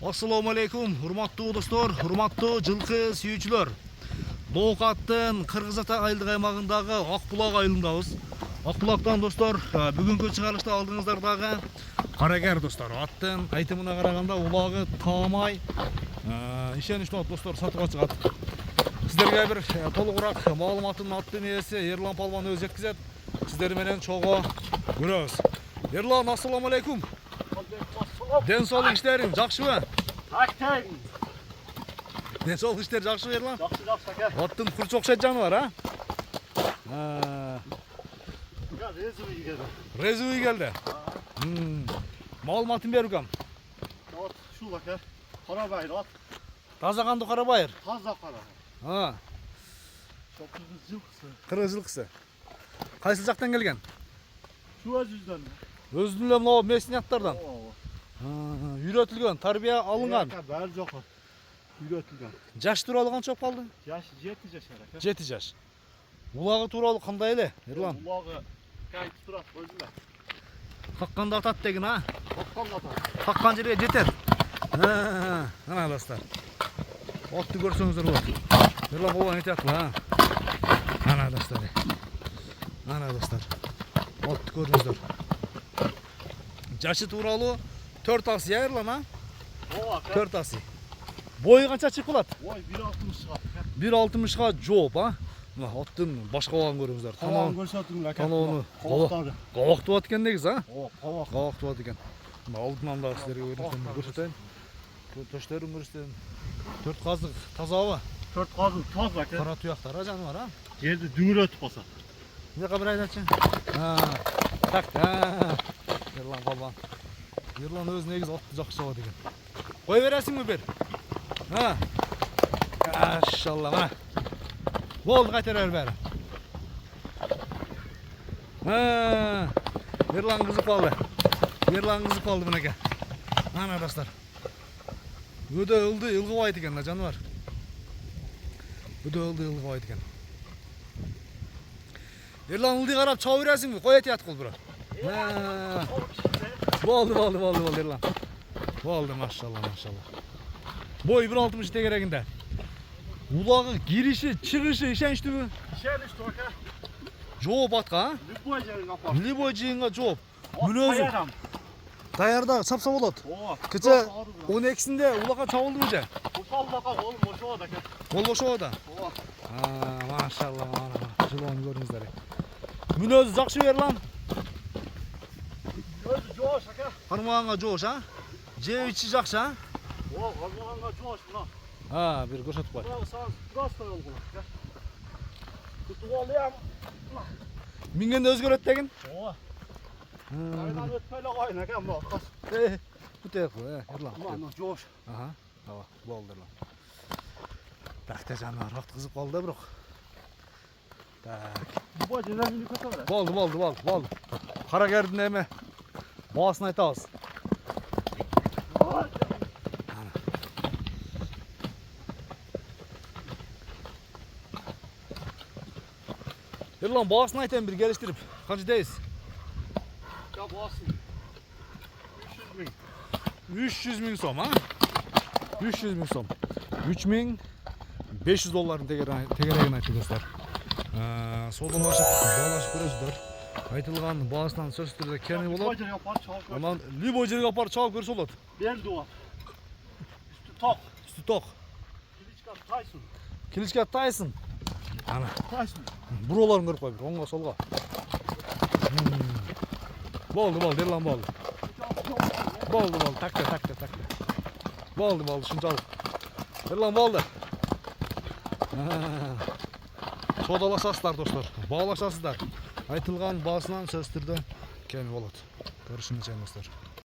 Assalamu alaikum, hurmatlı dostlar, hurmatlı жылқы сүйүүчүлөр. Доокаттын Кыргыз Ата айылдык аймагындагы Акбулак айылындабыз. Акбулактан достор, бүгүнкү чыгарылышта алдыңыздардагы карагер достор. Аттын айтымына караганда улагы таамай, ишеничтүү достор сатууга чыгат. Сиздерге бир толугураак маалыматын аттын ээси Ерлан Палван өзү жеткизет. Сиздер менен чогуу көрөбүз. Ерлан, assalamu alaikum. Den soğuk işlerin, жақшыбы? Тактайм. Den soğuk işler жақшы Ерлан? Жақсы ака. Аттың құрт оқшат жаны бар, а? Резуи келді. Резуи келді. Маалыматын берукам. От шул ака. Қарабайыр от. Таза қанды қарабайыр. Таза қарабайыр. 9 жылқысы. 40 жылқысы. Қайсы жақтан келген? Шу жүзден. Өзүнүн мынау местниаттардан. Үйрөтүлгөн, тарбия алынган. Бәрі жоқ. Үйрөтүлгөн. Жаш тууралуу канча болуп калды? Жаш 7 жаш ака. 7 жаш. Улагы тууралуу кандай эле, Ерлан? Улагы кайт турат өзүнө. Какканда атат деген, а? Какканда атат. Каккан жерге жетет. Ана достор. Отты көрсөңүздөр болот. Ерлан болған этияктуу, а? Ана достор. Ана достор. Отты көрүңүздөр. Жашы тууралуу 4 асы, я Ерлан, а? 4 асы. Бою канча чыгып калат? Ой, 1.60 чыгат. 1.60га жооп, а? Мына аттын башка багын көрүңүздөр. Тамагын көрсөтүңүр ака. Таноону кабактыбат экен негизи, а? Кабак. Кабактыбат экен. Мына алдынан да силерге көрсөтөйүн. Төштөрүн көрсөтөйүн. 4 казык тазабы? 4 казык таза ака. Кара туяктар жаны бар, а? Жерди дүңүрөтүп калса. Эмне кабар айтачы? Так, Ерлан Палван. Ерлан өзү негизи атты жакшы чабат экен. Кой бересиңби бер? Машалла, мына. Болду, кайтарар бери. Ерлан кызып калды. Ерлан кызып калды мынакей. Ана достор. Өдө ылды, ылгыбайт экен жаныбар. Өдө ылды, ылгыбайт экен. Ерлан ылды карап чаба бересиңби? Кой этият кыл бирок. Болду Ерлан. Болду, машалла. Бой 1.60 тегерегинде. Улагы кириши, чыгышы ишеничтүүбү? Ишеничтүү ака. Жооп атка, а? Любой жериңе апар. Любой жыйынга жооп. Мүнөзү даярда чапса болот. Кыча 12-синде улакка чабылдыбы же? Ушалдака колум бошобот ака. Кол бошобот да? Машалла, жылоон көрүңүздөр. Мүнөзү жакшы Ерлан. Өзү жоош ака. Кармаганга жоош, а? Жеп ичи жакшы, а? Кармаганга жоош мына. Бир көрсөтүп кой. Просто болгон ака. Кутуп алам. Мингенде өзгөрөт деген? Айдан өтпөйлө койун ака мына. Бүтөк, Ерлан. Мына жоош. Болду Ерлан. Так, жанар вакыт кызып калды да бирок. Так. Любой жериңе көтөрө. Болду. Карагердин эме баасын айтабыз. Ерлан, баасын айтайын бир келиштирип. Канча дейсиз? Ya baaсын. 300 миң сом, а? 300 миң сом. 3500 долларын тегерегин айтты достор. Саудалашып, баалашып көрөсүздөр. Айтылган баасынан сөзсүз түрдө кеми болот. Анан любой жерге апарып чабып көрсө болот. Берди о. Үстү ток. Кличка Тайсон. Ана. Тайсон. Буролорун көрүп кой, оңго солго. Болду, Ерлан болду. Болду, такта. Болду, шунчалык. Ерлан болду. Саудалашасыздар достор, баалашасыздар. Айтылган баасынан сөзсүз түрдө кеми болот. Көрүшүңүз чейин достор.